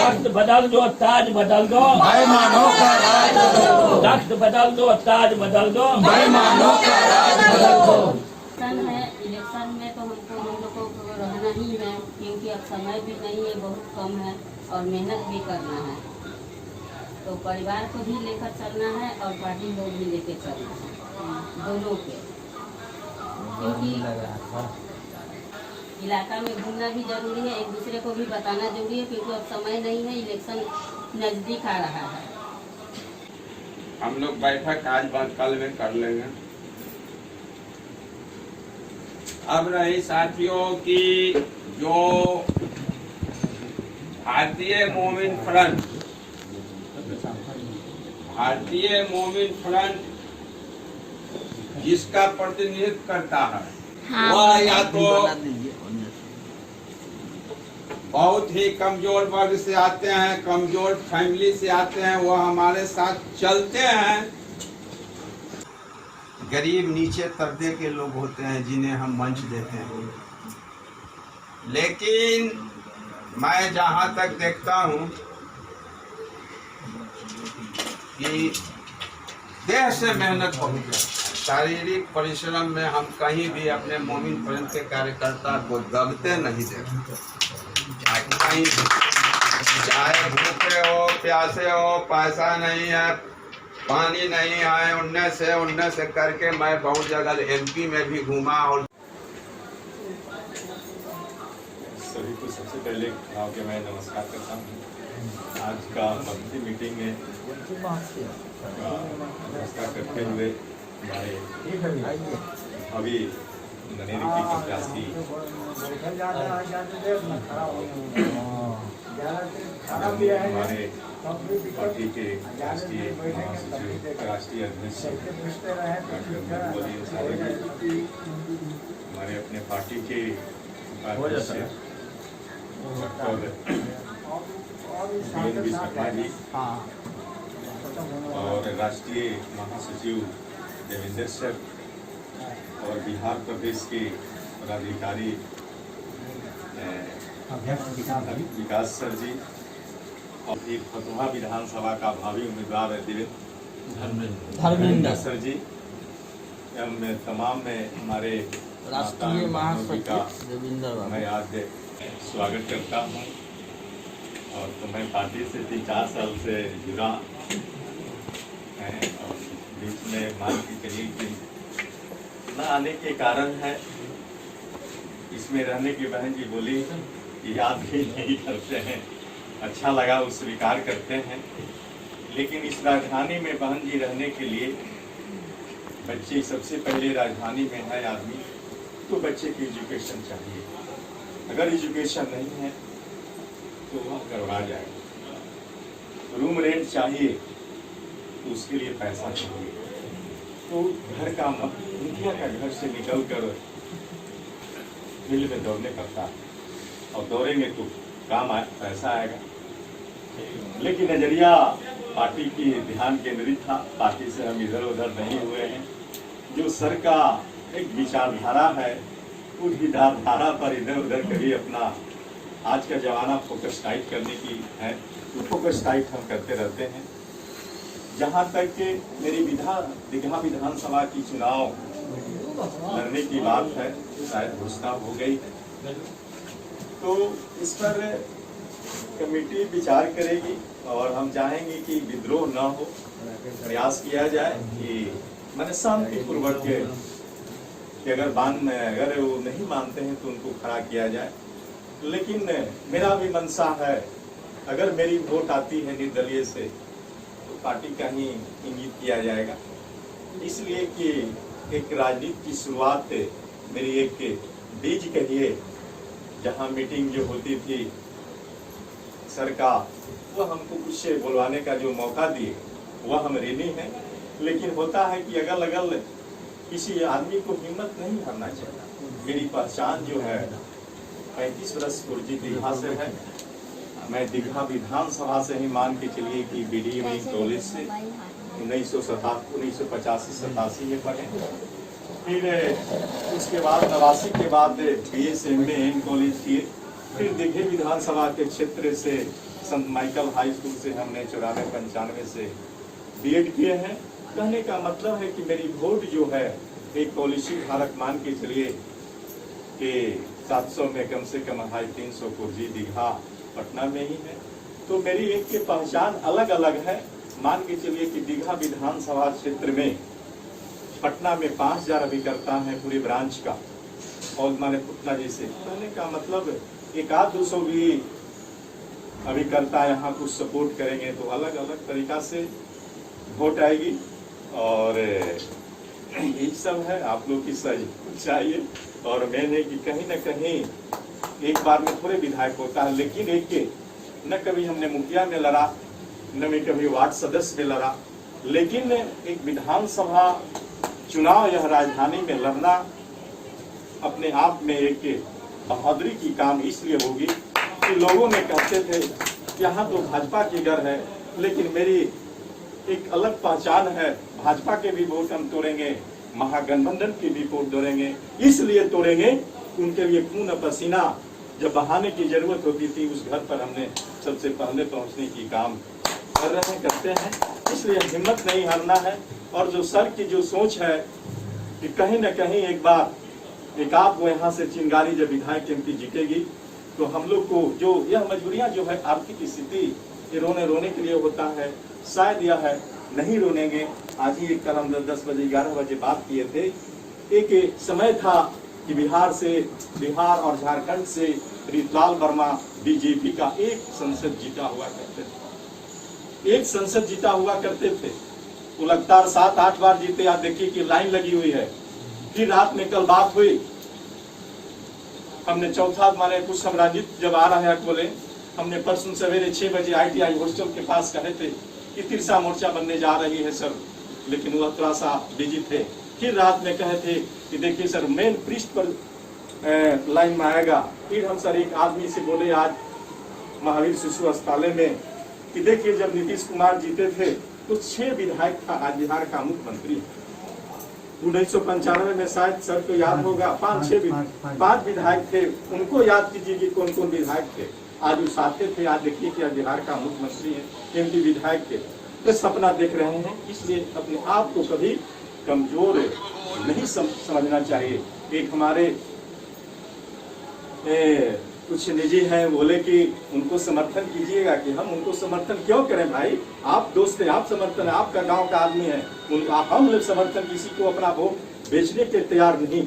तख्त बदल दो, ताज बदल दो, बेईमानों का राज बदल दो, तख्त बदल दो, ताज बदल दो, बेईमानों का राज बदल दो। इलेक्शन है, इलेक्शन में तो हम लोगों को रहना ही है, क्योंकि अब समय भी नहीं है, बहुत कम है और मेहनत भी करना है। तो परिवार को भी लेकर चलना है और पार्टी लोग भी लेकर चलना है, दोनों के। क्योंकि इलाका में घूमना भी जरूरी है, एक दूसरे को भी बताना जरूरी है, क्योंकि अब समय नहीं है, इलेक्शन नजदीक आ रहा है। हम लोग बैठक आज बाद कल में कर लेंगे। अब रही साथियों की जो भारतीय मोमिन फ्रंट जिसका प्रतिनिधित्व करता है, वह या तो बहुत ही कमजोर वर्ग से आते हैं, कमजोर फैमिली से आते हैं, वो हमारे साथ चलते हैं। गरीब नीचे तबके के लोग होते हैं जिन्हें हम मंच देते हैं। लेकिन मैं जहां तक देखता हूं कि देह से मेहनत बहुत है, शारीरिक परिश्रम में हम कहीं भी अपने मोमिन फ्रंट के कार्यकर्ता को दबते नहीं देखते। कहीं चाहे भूखे हो, प्यासे हो, पैसा नहीं है, पानी नहीं आए, उनने से करके मैं बहुत जगह एमपी में भी घूमा। और सभी को सबसे पहले के मैं नमस्कार करता हूँ। आज का मंथली मीटिंग में व्यवस्था करते हुए हमारे अभी ननेरी की प्रत्याशी हमारे पार्टी के राष्ट्रीय अध्यक्ष हमारे अपने पार्टी के शर्मा जी और राष्ट्रीय महासचिव देवेंद्र सर और बिहार प्रदेश के पदाधिकारी विकास सर जी और फिर फतुहा विधानसभा का भावी उम्मीदवार धर्मेंद्र सर जी, तमाम में हमारे राष्ट्रीय महासचिव देवेंद्र, मैं आज स्वागत करता हूँ। और तो मैं पार्टी से 3-4 साल से जुड़ा है और बीच में मान के चलिए कि न आने के कारण है, इसमें रहने की बहन जी बोली याद भी नहीं करते हैं, अच्छा लगा वो स्वीकार करते हैं। लेकिन इस राजधानी में बहन जी रहने के लिए बच्चे सबसे पहले राजधानी में है आदमी तो बच्चे की एजुकेशन चाहिए। अगर एजुकेशन नहीं है तो वह गड़बड़ा जाएगा। रूम रेंट चाहिए तो उसके लिए पैसा चाहिए। तो घर का मुखिया का घर से निकल कर फील्ड में दौड़ने पड़ता है और दौड़ेंगे तो काम पैसा आएगा। लेकिन नजरिया पार्टी की ध्यान केंद्रित था, पार्टी से हम इधर उधर नहीं हुए हैं। जो सर का एक विचारधारा है उस विचारधारा पर इधर उधर कभी अपना आज का जमाना फोकस टाइट करने की है तो फोकस टाइट हम करते रहते हैं। जहाँ तक कि मेरी दीघा विधानसभा की चुनाव लड़ने की बात है, शायद घोषणा हो गई है, तो इस पर कमेटी विचार करेगी और हम चाहेंगे कि विद्रोह न हो, प्रयास किया जाए कि मैंने शांतिपूर्वक कि अगर वो नहीं मानते हैं तो उनको खड़ा किया जाए। लेकिन मेरा भी मंशा है, अगर मेरी वोट आती है निर्दलीय से तो पार्टी का ही इंगित किया जाएगा। इसलिए कि एक राजनीति की शुरुआत मेरी एक बीज कहिए जहां मीटिंग जो होती थी सर का, वो हमको कुछ बुलवाने का जो मौका दिए वह हम ऋणी हैं। लेकिन होता है कि अगल अगल किसी आदमी को हिम्मत नहीं करना चाहिए। मेरी पहचान जो है 35 वर्ष पूर्वी दीघा से है। मैं दीघा विधानसभा से ही मान के चलिए कि BD कॉलेज से 1985-87 में पढ़े। फिर उसके बाद 89 के बाद BA से MA कॉलेज किए फिर दिघे विधानसभा के क्षेत्र से संत माइकल हाई स्कूल से हमने 94-95 से बीएड किए हैं। कहने का मतलब है कि मेरी वोट जो है एक पॉलिसी धारक मान के चलिए कि 700 में कम से कम 350 कुर्जी दीघा पटना में ही है। तो मेरी एक की पहचान अलग अलग है। मान के चलिए कि दीघा विधानसभा क्षेत्र में पटना में 5000 अभिकर्ता है पूरे ब्रांच का, और माने पुतना जैसे कहने का मतलब 100-200 भी अभिकर्ता यहाँ कुछ सपोर्ट करेंगे तो अलग अलग तरीका से वोट आएगी। और यही सब है, आप लोग की सहयोग चाहिए। और मैंने कि कहीं न कहीं एक बार में थोड़े विधायक होता है, लेकिन एक के न कभी हमने मुखिया में लड़ा, न मैं कभी वार्ड सदस्य में लड़ा, लेकिन एक विधानसभा चुनाव यह राजधानी में लड़ना अपने आप में एक बहादुरी की काम इसलिए होगी कि लोगों ने कहते थे कि यहाँ तो भाजपा की घर है, लेकिन मेरी एक अलग पहचान है, भाजपा के भी वोट हम तोड़ेंगे, महागठबंधन के भी वोट तोड़ेंगे। इसलिए तोड़ेंगे उनके लिए खून पसीना जब बहाने की जरूरत होती थी, उस घर पर हमने सबसे पहले पहुंचने की काम करते हैं। इसलिए हिम्मत नहीं हारना है। और जो सर की जो सोच है कि कहीं न कहीं एक बार एक आपको यहाँ से चिंगारी जब विधायक एमपी जीतेगी तो हम लोग को जो यह मजबूरियां जो है आर्थिक स्थिति ये रोने के लिए होता है, शायद यह है नहीं रोनेंगे। आज ही एक कल हम 10 बजे 11 बजे बात किए थे। एक समय था कि बिहार और झारखंड से रीतलाल वर्मा बीजेपी का एक संसद जीता हुआ करते थे। वो लगातार 7-8 बार जीते। आप देखिए कि लाइन लगी हुई है। फिर रात में कल बात हुई, हमने चौथा माने कुछ हम राजीव जब आ रहे हैं बोले, हमने परसों सवेरे 6 बजे ITI हॉस्टल के पास कहे थे कि तिरसा मोर्चा बनने जा रही है सर, लेकिन वह थोड़ा सा बिजी थे। फिर रात में कहे थे कि देखिए सर मेन पृष्ठ पर लाइन में आएगा। फिर हम सर एक आदमी से बोले आज महावीर शिशु अस्पताल में कि देखिए जब नीतीश कुमार जीते थे तो 6 विधायक था, आज बिहार का मुख्यमंत्री। 1995 में शायद सर को याद होगा 5 विधायक थे, उनको याद कीजिए कि कौन कौन विधायक थे। आज वो साथे थे, आज देखिए कि बिहार का मुख्यमंत्री है, MP विधायक थे। तो सपना देख रहे हैं, इसलिए अपने आप को कभी कमजोर नहीं समझना चाहिए। एक हमारे कुछ निजी हैं, बोले कि उनको समर्थन कीजिएगा, कि हम उनको समर्थन क्यों करें भाई, आप दोस्त हैं, आप समर्थन है, आपका गांव का आदमी है, हम लोग समर्थन किसी को अपना वोट बेचने के तैयार नहीं।